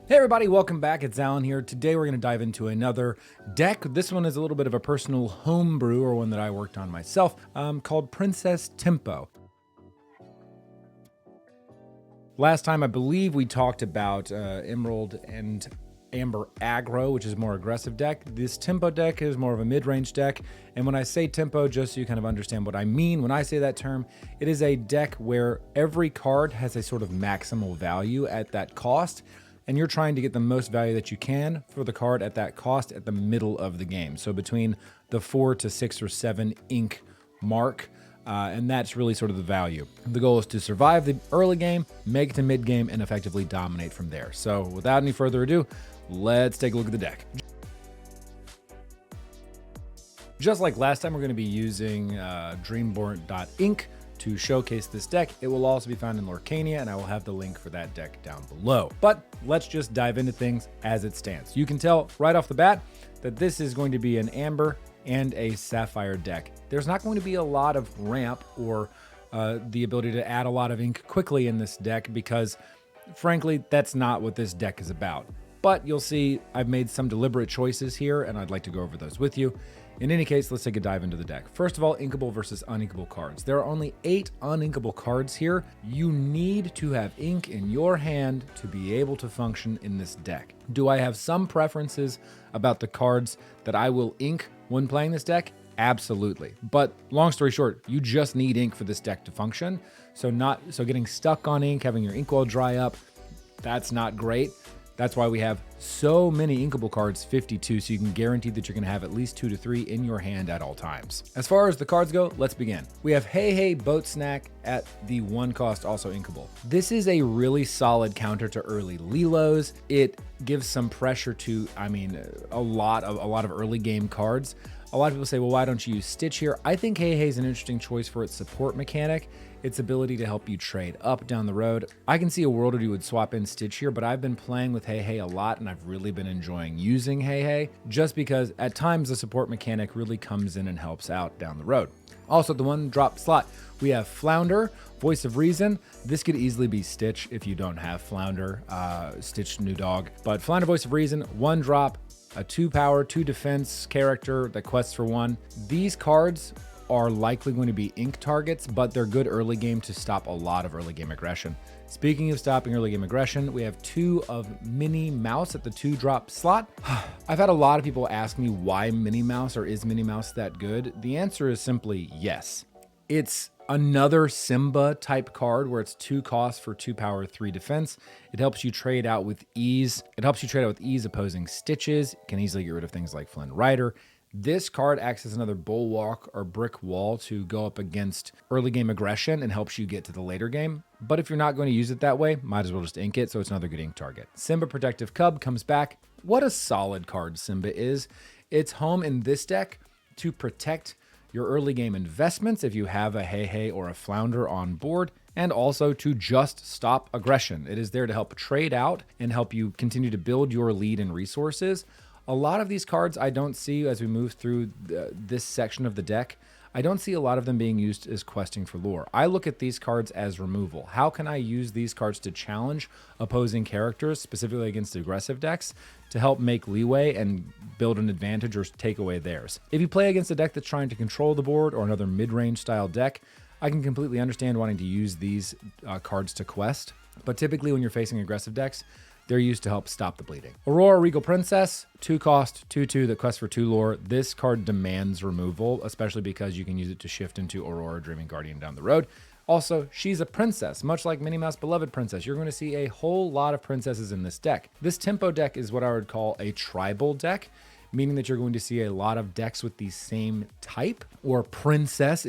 Hey everybody, welcome back. It's Alan here. Today we're going to dive into another deck. This one is a little bit of a personal homebrew, or one that I worked on myself, called Princess Tempo. Last time I believe we talked about Emerald and Amber Aggro, which is a more aggressive deck. This Tempo deck is more of a mid-range deck, and when I say Tempo, just so you kind of understand what I mean when I say that term, it is a deck where every card has a sort of maximal value at that cost, and you're trying to get the most value that you can for the card at that cost at the middle of the game. So between the 4 to 6 or 7 ink mark, and that's really sort of the value. The goal is to survive the early game, make it to mid game, and effectively dominate from there. So without any further ado, let's take a look at the deck. Just like last time, we're going to be using Dreamborn.ink to showcase this deck. It will also be found in Lorcana, and I will have the link for that deck down below. But let's just dive into things as it stands. You can tell right off the bat that this is going to be an Amber and a Sapphire deck. There's not going to be a lot of ramp or the ability to add a lot of ink quickly in this deck because, frankly, that's not what this deck is about. But you'll see I've made some deliberate choices here, and I'd like to go over those with you. In any case, let's take a dive into the deck. First of all, inkable versus uninkable cards. There are only 8 uninkable cards here. You need to have ink in your hand to be able to function in this deck. Do I have some preferences about the cards that I will ink when playing this deck? Absolutely. But long story short, you just need ink for this deck to function. So getting stuck on ink, having your inkwell dry up, that's not great. That's why we have so many inkable cards, 52, so you can guarantee that you're going to have at least 2 to 3 in your hand at all times. As far as the cards go, let's begin. We have Hey Hey Boat Snack at the 1 cost, also inkable. This is a really solid counter to early Lilos. It gives some pressure to, a lot of early game cards. A lot of people say, well, why don't you use Stitch here? I think Hey Hey is an interesting choice for its support mechanic, its ability to help you trade up down the road. I can see a world where you would swap in Stitch here, but I've been playing with Hey Hey a lot, and I've really been enjoying using Hey Hey, just because at times the support mechanic really comes in and helps out down the road. Also, at the 1-drop slot, we have Flounder, Voice of Reason. This could easily be Stitch if you don't have Flounder, Stitch new dog. But Flounder, Voice of Reason, 1 drop, a 2 power, 2 defense character that quests for 1. These cards are likely going to be ink targets, but they're good early game to stop a lot of early game aggression. Speaking of stopping early game aggression, we have 2 of Minnie Mouse at the 2-drop slot. I've had a lot of people ask me why Minnie Mouse, or is Minnie Mouse that good? The answer is simply yes. It's another Simba type card where it's 2 costs for 2 power, 3 defense. It helps you trade out with ease. Opposing Stitches. It can easily get rid of things like Flynn Rider. This card acts as another bulwark or brick wall to go up against early game aggression and helps you get to the later game. But if you're not going to use it that way, might as well just ink it, so it's another good ink target. Simba Protective Cub comes back. What a solid card Simba is. It's home in this deck to protect your early game investments if you have a Hey Hey or a Flounder on board, and also to just stop aggression. It is there to help trade out and help you continue to build your lead and resources. A lot of these cards I don't see as we move through this section of the deck. I don't see a lot of them being used as questing for lore. I look at these cards as removal. How can I use these cards to challenge opposing characters, specifically against aggressive decks, to help make leeway and build an advantage or take away theirs? If you play against a deck that's trying to control the board, or another mid-range style deck, I can completely understand wanting to use these cards to quest. But typically when you're facing aggressive decks, they're used to help stop the bleeding. Aurora Regal Princess, 2 cost, 2/2 that quests for 2 lore. This card demands removal, especially because you can use it to shift into Aurora Dreaming Guardian down the road. Also, she's a princess, much like Minnie Mouse Beloved Princess. You're going to see a whole lot of princesses in this deck. This Tempo deck is what I would call a tribal deck, meaning that you're going to see a lot of decks with the same type, or princess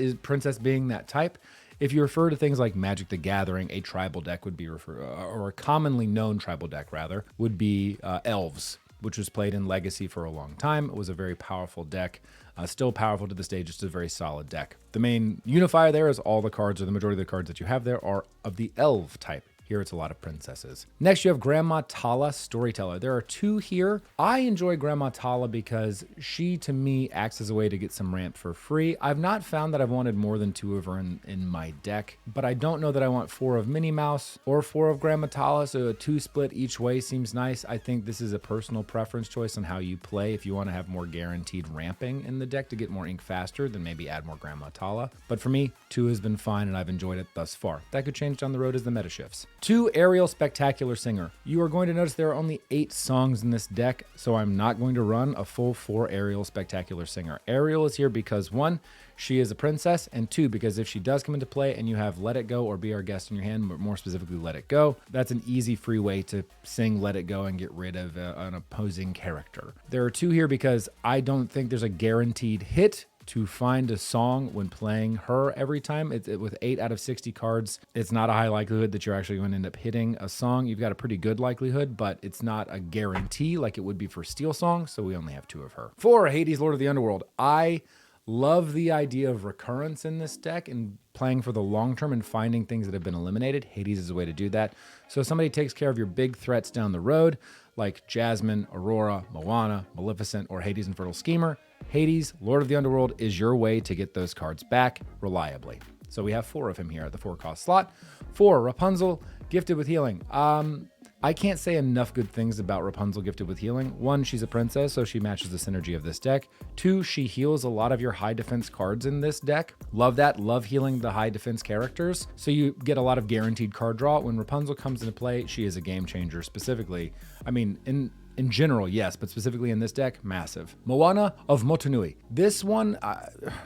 being that type. If you refer to things like Magic the Gathering, a tribal deck would be or a commonly known tribal deck rather, would be Elves, which was played in Legacy for a long time. It was a very powerful deck, still powerful to this day, just a very solid deck. The main unifier there is all the cards, or the majority of the cards that you have there, are of the Elf type. Here it's a lot of princesses. Next, you have Grandma Tala, Storyteller. There are 2 here. I enjoy Grandma Tala because she, to me, acts as a way to get some ramp for free. I've not found that I've wanted more than 2 of her in my deck, but I don't know that I want 4 of Minnie Mouse or 4 of Grandma Tala, so a 2 split each way seems nice. I think this is a personal preference choice on how you play. If you want to have more guaranteed ramping in the deck to get more ink faster, then maybe add more Grandma Tala. But for me, 2 has been fine and I've enjoyed it thus far. That could change down the road as the meta shifts. 2, Ariel Spectacular Singer. You are going to notice there are only 8 songs in this deck, so I'm not going to run a full 4 Ariel Spectacular Singer. Ariel is here because 1, she is a princess, and 2, because if she does come into play and you have Let It Go or Be Our Guest in your hand, but more specifically Let It Go, that's an easy free way to sing Let It Go and get rid of an opposing character. There are 2 here because I don't think there's a guaranteed hit to find a song when playing her every time. With 8 out of 60 cards, it's not a high likelihood that you're actually going to end up hitting a song. You've got a pretty good likelihood, but it's not a guarantee like it would be for Steel Song, so we only have 2 of her. 4, Hades, Lord of the Underworld. I love the idea of recurrence in this deck and playing for the long term and finding things that have been eliminated. Hades is a way to do that. So somebody takes care of your big threats down the road, like Jasmine, Aurora, Moana, Maleficent, or Hades Infernal Schemer. Hades, Lord of the Underworld, is your way to get those cards back reliably. So we have 4 of him here at the 4-cost slot. 4, Rapunzel, Gifted with Healing. I can't say enough good things about Rapunzel Gifted with Healing. 1, she's a princess, so she matches the synergy of this deck. 2, she heals a lot of your high defense cards in this deck. Love that. Love healing the high defense characters. So you get a lot of guaranteed card draw. When Rapunzel comes into play, she is a game changer specifically. I mean, in general, yes, but specifically in this deck, massive. Moana of Motunui. This one,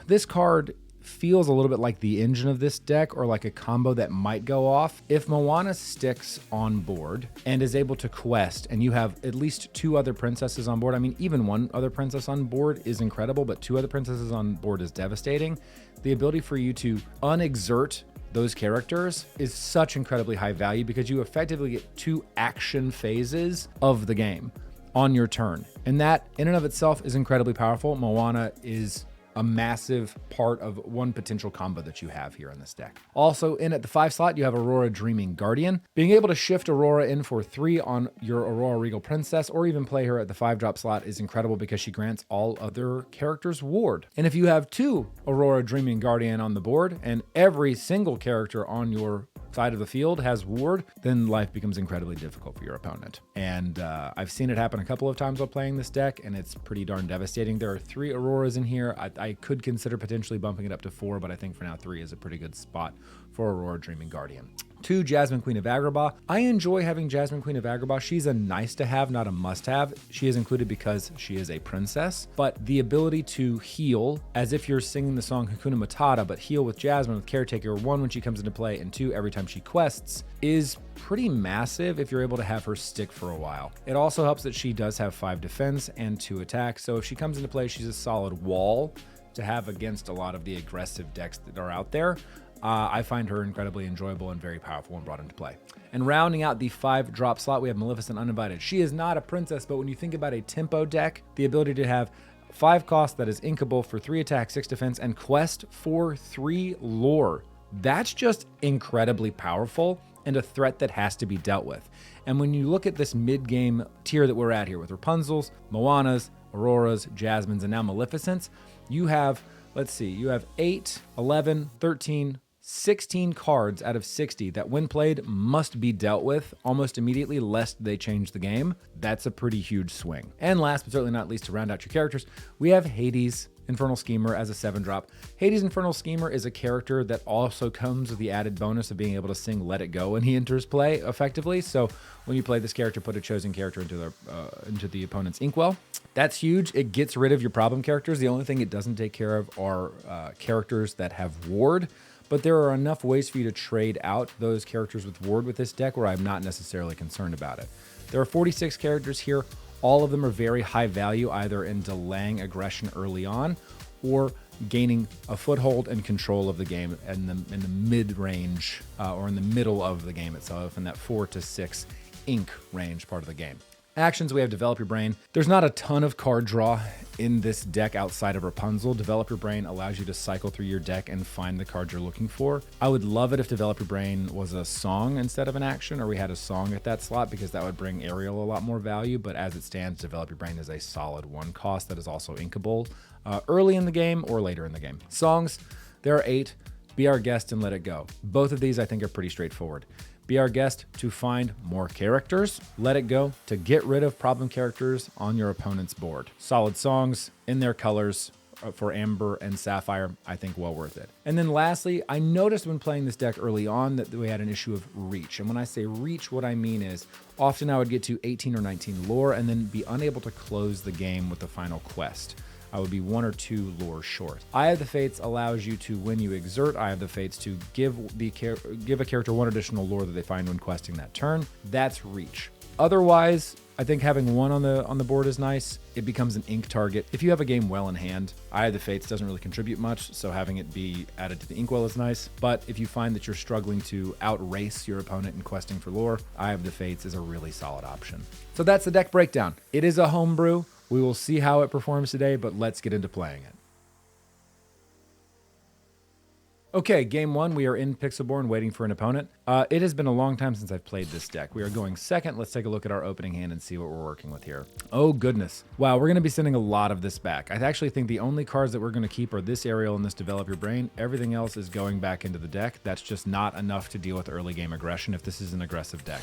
this card feels a little bit like the engine of this deck, or like a combo that might go off. If Moana sticks on board and is able to quest, and you have at least 2 other princesses on board, I mean, even 1 other princess on board is incredible, but 2 other princesses on board is devastating. The ability for you to unexert those characters is such incredibly high value because you effectively get 2 action phases of the game on your turn. And that in and of itself is incredibly powerful. Moana is a massive part of one potential combo that you have here in this deck. Also in at the 5 slot, you have Aurora Dreaming Guardian. Being able to shift Aurora in for 3 on your Aurora Regal Princess, or even play her at the 5-drop slot, is incredible because she grants all other characters ward. And if you have 2 Aurora Dreaming Guardian on the board, and every single character on your side of the field has ward, then life becomes incredibly difficult for your opponent. And I've seen it happen a couple of times while playing this deck, and it's pretty darn devastating. There are 3 Auroras in here. I could consider potentially bumping it up to 4, but I think for now 3 is a pretty good spot for Aurora Dreaming Guardian. 2, Jasmine Queen of Agrabah. I enjoy having Jasmine Queen of Agrabah. She's a nice to have, not a must have. She is included because she is a princess, but the ability to heal as if you're singing the song Hakuna Matata, but heal with Jasmine with Caretaker, 1, when she comes into play, and 2, every time she quests, is pretty massive if you're able to have her stick for a while. It also helps that she does have 5 defense and 2 attack, so if she comes into play, she's a solid wall to have against a lot of the aggressive decks that are out there. I find her incredibly enjoyable and very powerful when brought into play. And rounding out the 5-drop slot, we have Maleficent Uninvited. She is not a princess, but when you think about a tempo deck, the ability to have 5 cost that is inkable for 3 attack, 6 defense, and quest for 3 lore, that's just incredibly powerful and a threat that has to be dealt with. And when you look at this mid-game tier that we're at here with Rapunzels, Moanas, Auroras, Jasmines, and now Maleficents, you have, let's see, you have 8, 11, 13, 16 cards out of 60 that when played must be dealt with almost immediately lest they change the game. That's a pretty huge swing. And last but certainly not least, to round out your characters, we have Hades Infernal Schemer as a 7-drop. Hades Infernal Schemer is a character that also comes with the added bonus of being able to sing Let It Go when he enters play effectively. So when you play this character, put a chosen character into the opponent's inkwell. That's huge. It gets rid of your problem characters. The only thing it doesn't take care of are characters that have ward, but there are enough ways for you to trade out those characters with ward with this deck where I'm not necessarily concerned about it. There are 46 characters here. All of them are very high value, either in delaying aggression early on or gaining a foothold and control of the game in the mid-range or in the middle of the game itself, in that 4 to 6 ink range part of the game. Actions, we have Develop Your Brain. There's not a ton of card draw in this deck outside of Rapunzel. Develop Your Brain allows you to cycle through your deck and find the card you're looking for. I would love it if Develop Your Brain was a song instead of an action, or we had a song at that slot, because that would bring Ariel a lot more value. But as it stands, Develop Your Brain is a solid 1 cost that is also inkable early in the game or later in the game. Songs, there are 8. Be Our Guest and Let It Go. Both of these I think are pretty straightforward. Be Our Guest to find more characters. Let It Go to get rid of problem characters on your opponent's board. Solid songs in their colors for Amber and Sapphire, I think well worth it. And then lastly, I noticed when playing this deck early on that we had an issue of reach. And when I say reach, what I mean is often I would get to 18 or 19 lore and then be unable to close the game with the final quest. I would be 1 or 2 lore short. Eye of the Fates allows you to, when you exert Eye of the Fates, to give a character 1 additional lore that they find when questing that turn. That's reach. Otherwise, I think having 1 on the board is nice. It becomes an ink target. If you have a game well in hand, Eye of the Fates doesn't really contribute much, so having it be added to the inkwell is nice. But if you find that you're struggling to outrace your opponent in questing for lore, Eye of the Fates is a really solid option. So that's the deck breakdown. It is a homebrew. We will see how it performs today, but let's get into playing it. Okay, game 1, we are in Pixelborn waiting for an opponent. It has been a long time since I've played this deck. We are going second. Let's take a look at our opening hand and see what we're working with here. Oh goodness. Wow, we're gonna be sending a lot of this back. I actually think the only cards that we're gonna keep are this Ariel and this Develop Your Brain. Everything else is going back into the deck. That's just not enough to deal with early game aggression if this is an aggressive deck.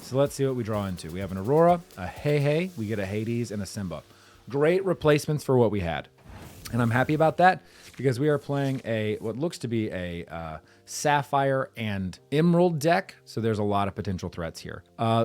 So let's see what we draw into. We have an Aurora, a Hey, we get a Hades, and a Simba. Great replacements for what we had. And I'm happy about that because we are playing what looks to be a Sapphire and Emerald deck. So there's a lot of potential threats here.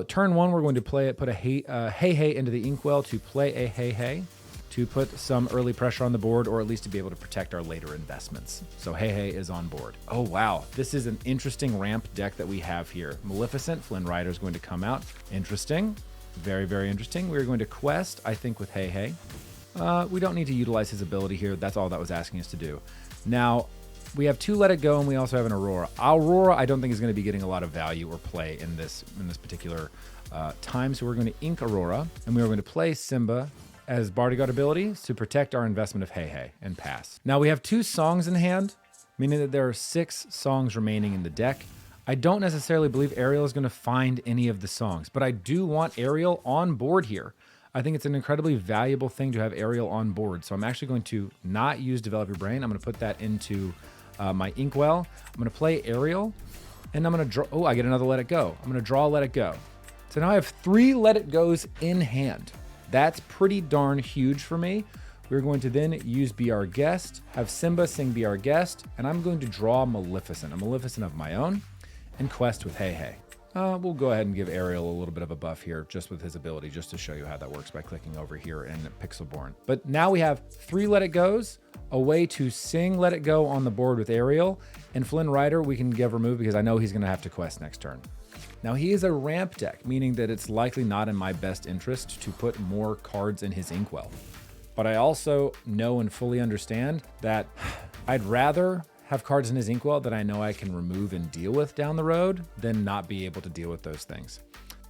Turn 1, we're going to put a Hey into the inkwell to play a Hey, to put some early pressure on the board, or at least to be able to protect our later investments. So Hey is on board. Oh wow, this is an interesting ramp deck that we have here. Maleficent, Flynn Rider is going to come out. Interesting, very, very interesting. We're going to quest, I think, with Hey. We don't need to utilize his ability here. That's all that was asking us to do. Now, we have 2 Let It Go, and we also have an Aurora. Aurora, I don't think is going to be getting a lot of value or play in this particular time. So we're going to ink Aurora, and we are going to play Simba as bodyguard abilities to protect our investment of Hey and pass. Now we have 2 songs in hand, meaning that there are 6 songs remaining in the deck. I don't necessarily believe Ariel is going to find any of the songs, but I do want Ariel on board here. I think it's an incredibly valuable thing to have Ariel on board. So I'm actually going to not use Develop Your Brain. I'm going to put that into my inkwell. I'm going to play Ariel, and I'm going to draw. Oh, I get another Let It Go. I'm going to draw Let It Go. So now I have 3 Let It Goes in hand. That's pretty darn huge for me. We're going to then use Be Our Guest, have Simba sing Be Our Guest, and I'm going to draw Maleficent, a Maleficent of my own, and quest with Hey. We'll go ahead and give Ariel a little bit of a buff here just with his ability, just to show you how that works by clicking over here in Pixelborn. But now we have 3 Let It Goes, a way to sing Let It Go on the board with Ariel, and Flynn Rider we can give remove because I know he's going to have to quest next turn. Now he is a ramp deck, meaning that it's likely not in my best interest to put more cards in his inkwell. But I also know and fully understand that I'd rather have cards in his inkwell that I know I can remove and deal with down the road than not be able to deal with those things.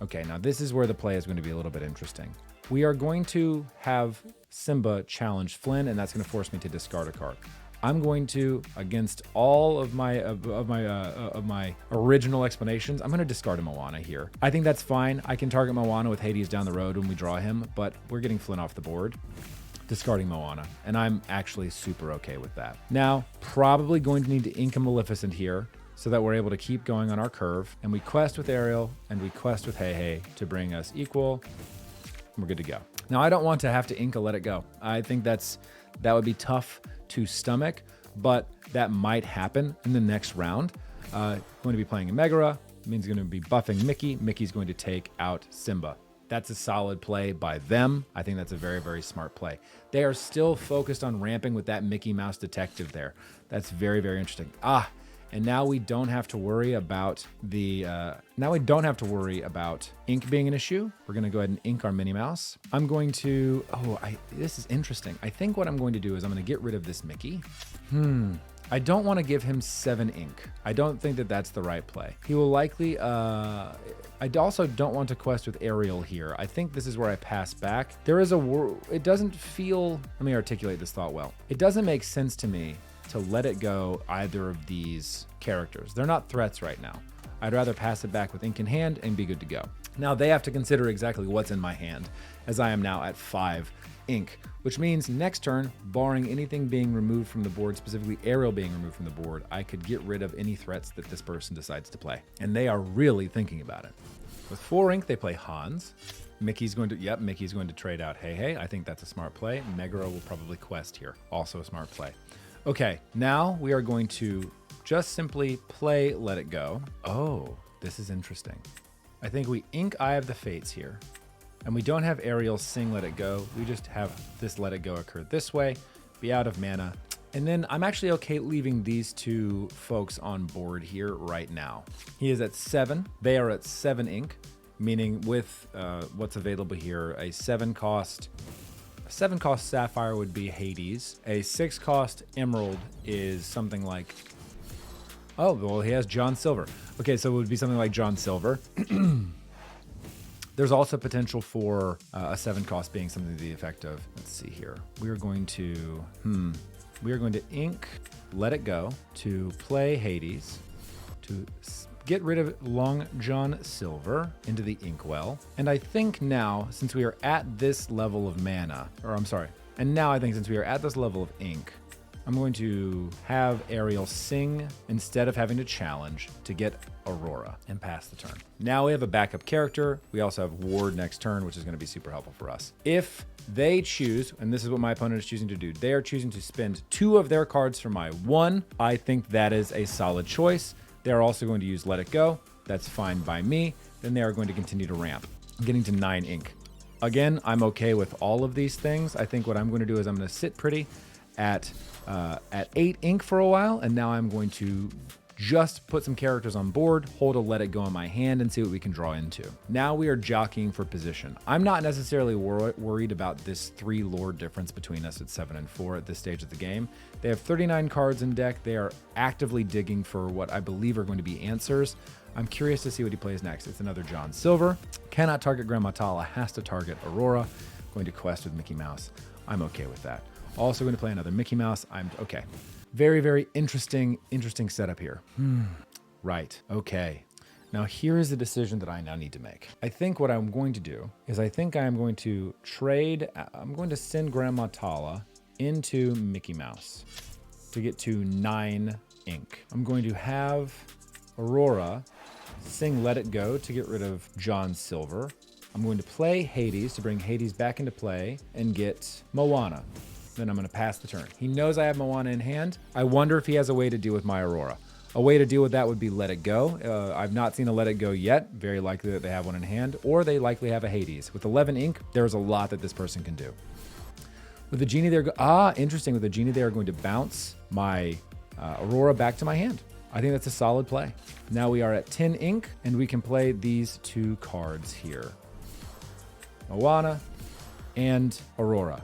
Okay, now this is where the play is going to be a little bit interesting. We are going to have Simba challenge Flynn, and that's going to force me to discard a card. I'm going to, against all of my original explanations, I'm going to discard a Moana here. I think that's fine. I can target Moana with Hades down the road when we draw him, but we're getting Flynn off the board, discarding Moana, and I'm actually super okay with that. Now, probably going to need to ink a Maleficent here so that we're able to keep going on our curve, and we quest with Ariel, and we quest with Hey to bring us equal, and we're good to go. Now, I don't want to have to ink a Let It Go. I think that would be tough to stomach, but that might happen in the next round. Going to be playing a Megara, means going to be buffing Mickey. Mickey's going to take out Simba. That's a solid play by them. I think that's a very, very smart play. They are still focused on ramping with that Mickey Mouse detective there. That's very, very interesting. And now we don't have to worry about ink being an issue. We're going to go ahead and ink our Minnie Mouse. I'm going to, this is interesting. I think what I'm going to do is I'm going to get rid of this Mickey. I don't want to give him 7 ink. I don't think that that's the right play. He will likely, I also don't want to quest with Ariel here. I think this is where I pass back. There is it doesn't feel, let me articulate this thought well. It doesn't make sense to me to let it go either of these characters. They're not threats right now. I'd rather pass it back with ink in hand and be good to go. Now they have to consider exactly what's in my hand, as I am now at 5 ink, which means next turn, barring anything being removed from the board, specifically Ariel being removed from the board, I could get rid of any threats that this person decides to play. And they are really thinking about it. With 4 ink, they play Hans. Mickey's going to trade out Hey Hey. I think that's a smart play. Megara will probably quest here. Also a smart play. Okay, now we are going to just simply play Let It Go. Oh, this is interesting. I think we ink Eye of the Fates here. And we don't have Ariel sing Let It Go. We just have this Let It Go occur this way, be out of mana. And then I'm actually okay leaving these 2 folks on board here right now. He is at 7. They are at 7 ink, meaning with what's available here, a 7 cost Sapphire would be Hades. A 6 cost Emerald is something like, oh, well, he has John Silver. Okay, so it would be something like John Silver. There's also potential for a 7 cost being something to the effect of, let's see here. We are going to ink Let It Go to play Hades, to get rid of Long John Silver into the Inkwell. And I think now, since we are at this level of mana, since we are at this level of ink, I'm going to have Ariel sing instead of having to challenge to get Aurora and pass the turn. Now we have a backup character. We also have Ward next turn, which is going to be super helpful for us. If they choose, and this is what my opponent is choosing to do, they are choosing to spend 2 of their cards for my 1. I think that is a solid choice. They're also going to use Let It Go. That's fine by me. Then they are going to continue to ramp, getting to 9 ink. Again, I'm okay with all of these things. I think what I'm going to do is I'm going to sit pretty at 8 ink for a while, and now I'm going to just put some characters on board, hold a Let It Go in my hand, and see what we can draw into. Now we are jockeying for position. I'm not necessarily worried about this 3 lore difference between us at 7 and 4 at this stage of the game. They have 39 cards in deck. They are actively digging for what I believe are going to be answers. I'm curious to see what he plays next. It's another John Silver. Cannot target Grandma Tala, has to target Aurora. Going to quest with Mickey Mouse. I'm okay with that. Also going to play another Mickey Mouse. I'm okay. Very, very interesting setup here. Right. Okay. Now here is the decision that I now need to make. I think what I'm going to do is I'm going to send Grandma Tala into Mickey Mouse to get to 9 ink. I'm going to have Aurora sing Let It Go to get rid of John Silver. I'm going to play Hades to bring Hades back into play and get Moana. Then I'm going to pass the turn. He knows I have Moana in hand. I wonder if he has a way to deal with my Aurora. A way to deal with that would be Let It Go. I've not seen a Let It Go yet. Very likely that they have one in hand, or they likely have a Hades. With 11 ink, there's a lot that this person can do. With the Genie there, interesting. With the Genie, they are going to bounce my Aurora back to my hand. I think that's a solid play. Now we are at 10 ink, and we can play these 2 cards here. Moana and Aurora.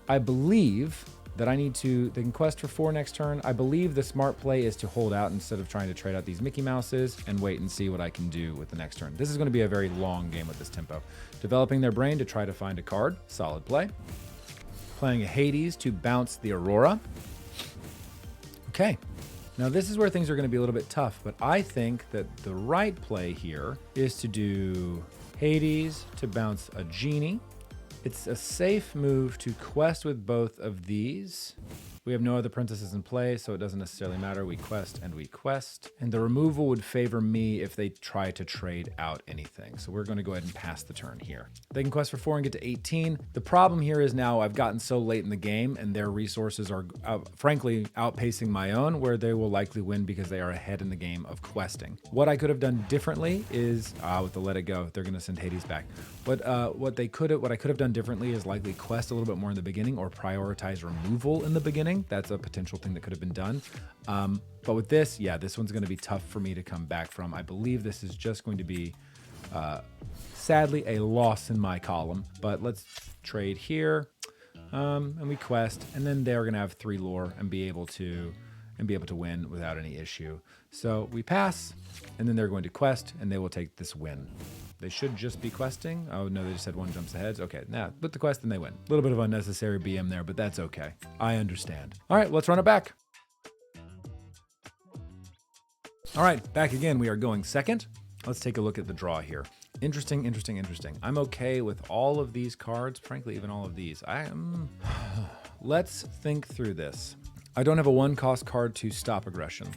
I believe that they can quest for 4 next turn. I believe the smart play is to hold out instead of trying to trade out these Mickey Mouses and wait and see what I can do with the next turn. This is going to be a very long game with this tempo. Developing their brain to try to find a card. Solid play. Playing a Hades to bounce the Aurora. Okay. Now this is where things are going to be a little bit tough, but I think that the right play here is to do Hades to bounce a Genie. It's a safe move to quest with both of these. We have no other princesses in play, so it doesn't necessarily matter. We quest and we quest. And the removal would favor me if they try to trade out anything. So we're going to go ahead and pass the turn here. They can quest for 4 and get to 18. The problem here is now I've gotten so late in the game and their resources are frankly outpacing my own, where they will likely win because they are ahead in the game of questing. What I could have done differently is, with the Let It Go, they're going to send Hades back. But what I could have done differently is likely quest a little bit more in the beginning or prioritize removal in the beginning. That's a potential thing that could have been done. But with this, this one's going to be tough for me to come back from. I believe this is just going to be, sadly, a loss in my column. But let's trade here, and we quest, and then they're going to have 3 lore and be able to, and be able to win without any issue. So we pass, and then they're going to quest, and they will take this win. They should just be questing. Oh, no, they just had one jumps ahead. Okay, now with the quest, and they win. A little bit of unnecessary BM there, but that's okay. I understand. All right, let's run it back. All right, back again. We are going second. Let's take a look at the draw here. Interesting, interesting, interesting. I'm okay with all of these cards. Frankly, even all of these. Let's think through this. I don't have a 1-cost card to stop aggression.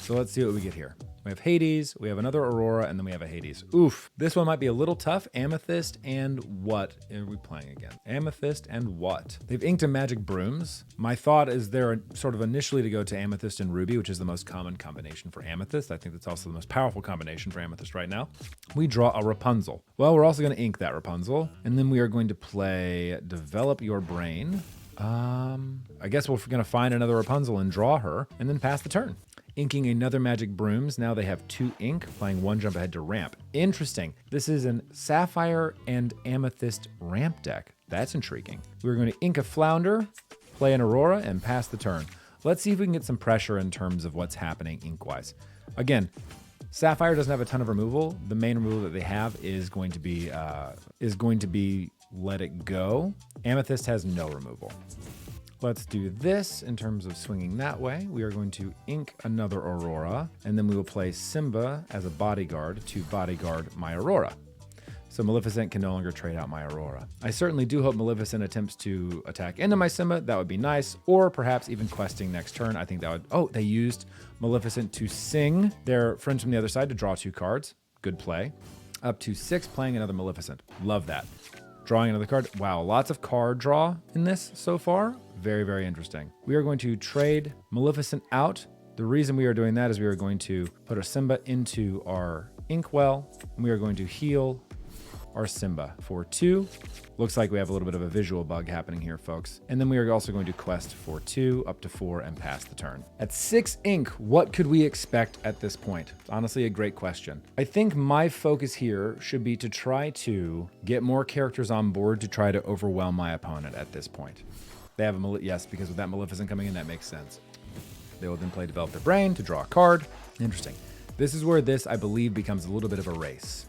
So let's see what we get here. We have Hades, we have another Aurora, and then we have a Hades. Oof. This one might be a little tough. Amethyst and what are we playing again? Amethyst and what? They've inked a Magic Brooms. My thought is they're sort of initially to go to Amethyst and Ruby, which is the most common combination for Amethyst. I think that's also the most powerful combination for Amethyst right now. We draw a Rapunzel. Well, we're also going to ink that Rapunzel, and then we are going to play Develop Your Brain. I guess we're going to find another Rapunzel and draw her, and then pass the turn. Inking another Magic Brooms. Now they have 2 ink, playing 1 jump ahead to ramp. Interesting. This is an Sapphire and Amethyst ramp deck. That's intriguing. We're going to ink a Flounder, play an Aurora, and pass the turn. Let's see if we can get some pressure in terms of what's happening ink-wise. Again, Sapphire doesn't have a ton of removal. The main removal that they have is going to be Let It Go. Amethyst has no removal. Let's do this in terms of swinging that way. We are going to ink another Aurora, and then we will play Simba as a bodyguard to bodyguard my Aurora. So Maleficent can no longer trade out my Aurora. I certainly do hope Maleficent attempts to attack into my Simba. That would be nice. Or perhaps even questing next turn. I think that would... Oh, they used Maleficent to sing their friends from the other side to draw 2 cards. Good play. Up to 6, playing another Maleficent. Love that. Drawing another card. Wow, lots of card draw in this so far. Very, very interesting. We are going to trade Maleficent out. The reason we are doing that is we are going to put our Simba into our Inkwell, and we are going to heal our Simba for 2. Looks like we have a little bit of a visual bug happening here, folks. And then we are also going to quest for 2, up to 4, and pass the turn. At 6 ink, what could we expect at this point? It's honestly a great question. I think my focus here should be to try to get more characters on board to try to overwhelm my opponent at this point. They have a yes, because with that Maleficent coming in, that makes sense. They will then play Develop Their Brain to draw a card. Interesting. This is where this, I believe, becomes a little bit of a race.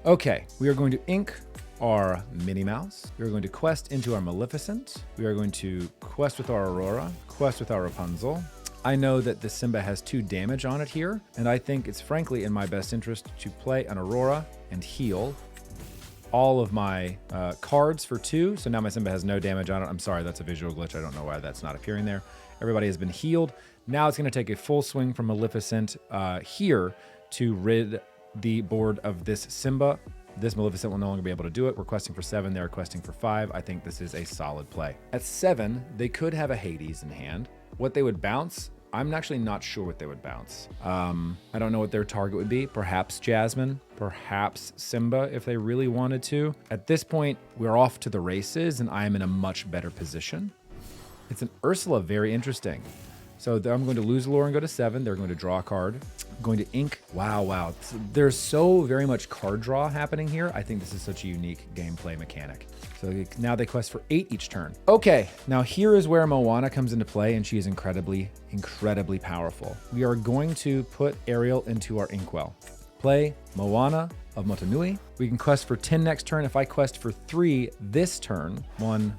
Okay, we are going to ink our Minnie Mouse. We are going to quest into our Maleficent. We are going to quest with our Aurora, quest with our Rapunzel. I know that the Simba has 2 damage on it here, and I think it's frankly in my best interest to play an Aurora and heal all of my cards for 2. So now my Simba has no damage on it. I'm sorry, that's a visual glitch. I don't know why that's not appearing there. Everybody has been healed. Now it's going to take a full swing from Maleficent here to rid the board of this Simba. This Maleficent will no longer be able to do it. We're questing for 7. They're questing for 5. I think this is a solid play. At 7, they could have a Hades in hand. What they would bounce, I'm actually not sure what they would bounce. I don't know what their target would be. Perhaps Jasmine, perhaps Simba if they really wanted to. At this point, we're off to the races and I am in a much better position. It's an Ursula, very interesting. So I'm going to lose lore and go to 7. They're going to draw a card. I'm going to ink. Wow. There's so very much card draw happening here. I think this is such a unique gameplay mechanic. So now they quest for 8 each turn. Okay, now here is where Moana comes into play, and she is incredibly, incredibly powerful. We are going to put Ariel into our Inkwell. Play Moana of Motunui. We can quest for 10 next turn. If I quest for 3 this turn, 1,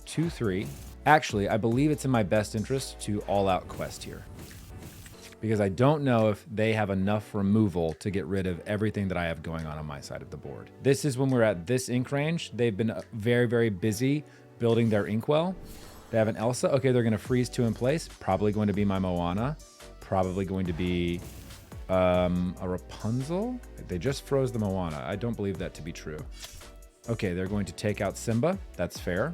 2, 3. Actually, I believe it's in my best interest to all-out quest here, because I don't know if they have enough removal to get rid of everything that I have going on my side of the board. This is when we're at this ink range. They've been very, very busy building their Inkwell. They have an Elsa. Okay, they're going to freeze 2 in place. Probably going to be my Moana. Probably going to be a Rapunzel. They just froze the Moana. I don't believe that to be true. Okay, they're going to take out Simba. That's fair.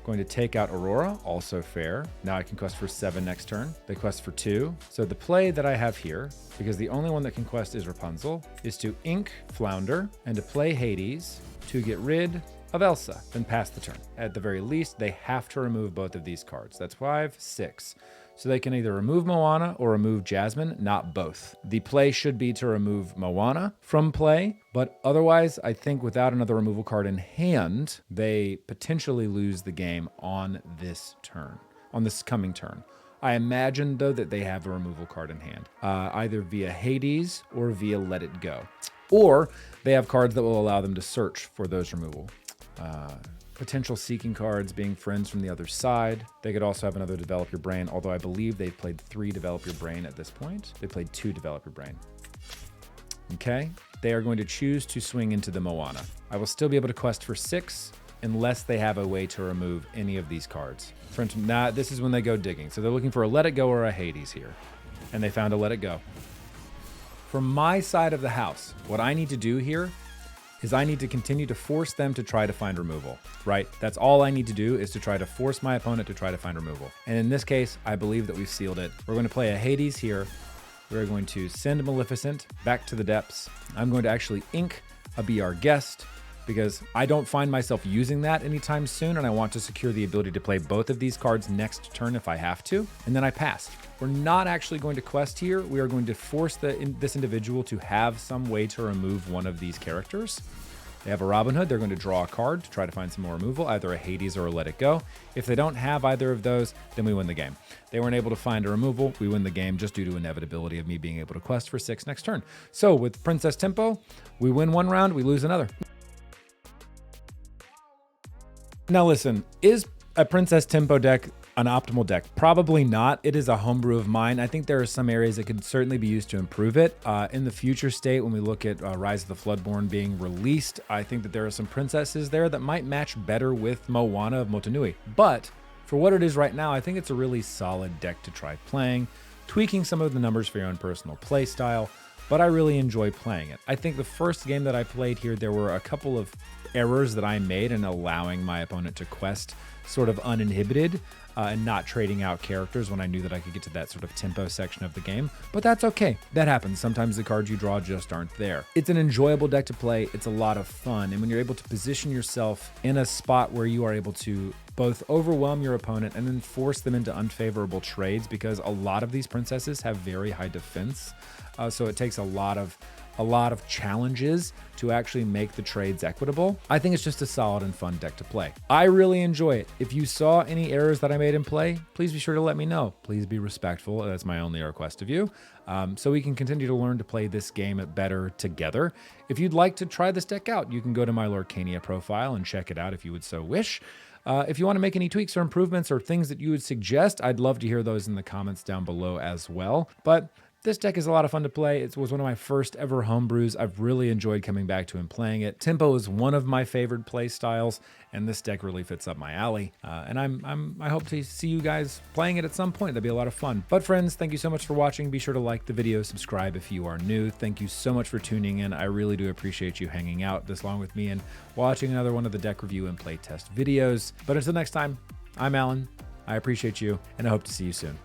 Going to take out Aurora, also fair. Now I can quest for 7 next turn. They quest for 2. So the play that I have here, because the only one that can quest is Rapunzel, is to ink Flounder and to play Hades to get rid of Elsa, then pass the turn. At the very least, they have to remove both of these cards. That's 5, 6. So they can either remove Moana or remove Jasmine, not both. The play should be to remove Moana from play, but otherwise, I think without another removal card in hand, they potentially lose the game on this turn, on this coming turn. I imagine, though, that they have a removal card in hand, either via Hades or via Let It Go. Or they have cards that will allow them to search for those removal. Potential seeking cards being Friends from the Other Side. They could also have another Develop Your Brain, although I believe they've played 3 Develop Your Brain at this point. They played 2 Develop Your Brain. Okay, they are going to choose to swing into the Moana. I will still be able to quest for 6 unless they have a way to remove any of these cards. For instance, this is when they go digging. So they're looking for a Let It Go or a Hades here. And they found a Let It Go. From my side of the house, what I need to do here is I need to continue to force them to try to find removal, right? That's all I need to do, is to try to force my opponent to try to find removal. And in this case, I believe that we've sealed it. We're going to play a Hades here. We're going to send Maleficent back to the depths. I'm going to actually ink a Be Our Guest, because I don't find myself using that anytime soon, and I want to secure the ability to play both of these cards next turn if I have to, and then I pass. We're not actually going to quest here. We are going to force this individual to have some way to remove one of these characters. They have a Robin Hood. They're going to draw a card to try to find some more removal, either a Hades or a Let It Go. If they don't have either of those, then we win the game. They weren't able to find a removal. We win the game just due to inevitability of me being able to quest for 6 next turn. So with Princess Tempo, we win one round, we lose another. Now listen, is a Princess Tempo deck an optimal deck? Probably not. It is a homebrew of mine. I think there are some areas that could certainly be used to improve it. In the future state, when we look at Rise of the Floodborn being released, I think that there are some princesses there that might match better with Moana of Motunui. But for what it is right now, I think it's a really solid deck to try playing, tweaking some of the numbers for your own personal play style, but I really enjoy playing it. I think the first game that I played here, there were a couple of errors that I made in allowing my opponent to quest sort of uninhibited and not trading out characters when I knew that I could get to that sort of tempo section of the game. But that's okay. That happens. Sometimes the cards you draw just aren't there. It's an enjoyable deck to play. It's a lot of fun. And when you're able to position yourself in a spot where you are able to both overwhelm your opponent and then force them into unfavorable trades, because a lot of these princesses have very high defense. So it takes a lot of challenges to actually make the trades equitable. I think it's just a solid and fun deck to play. I really enjoy it. If you saw any errors that I made in play, please be sure to let me know. Please be respectful. That's my only request of you. So we can continue to learn to play this game better together. If you'd like to try this deck out, you can go to my Lorcana profile and check it out if you would so wish. If you want to make any tweaks or improvements or things that you would suggest, I'd love to hear those in the comments down below as well. But this deck is a lot of fun to play. It was one of my first ever homebrews. I've really enjoyed coming back to and playing it. Tempo is one of my favorite play styles, and this deck really fits up my alley. And I hope to see you guys playing it at some point. That'd be a lot of fun. But friends, thank you so much for watching. Be sure to like the video, subscribe if you are new. Thank you so much for tuning in. I really do appreciate you hanging out this long with me and watching another one of the deck review and playtest videos. But until next time, I'm Alan. I appreciate you, and I hope to see you soon.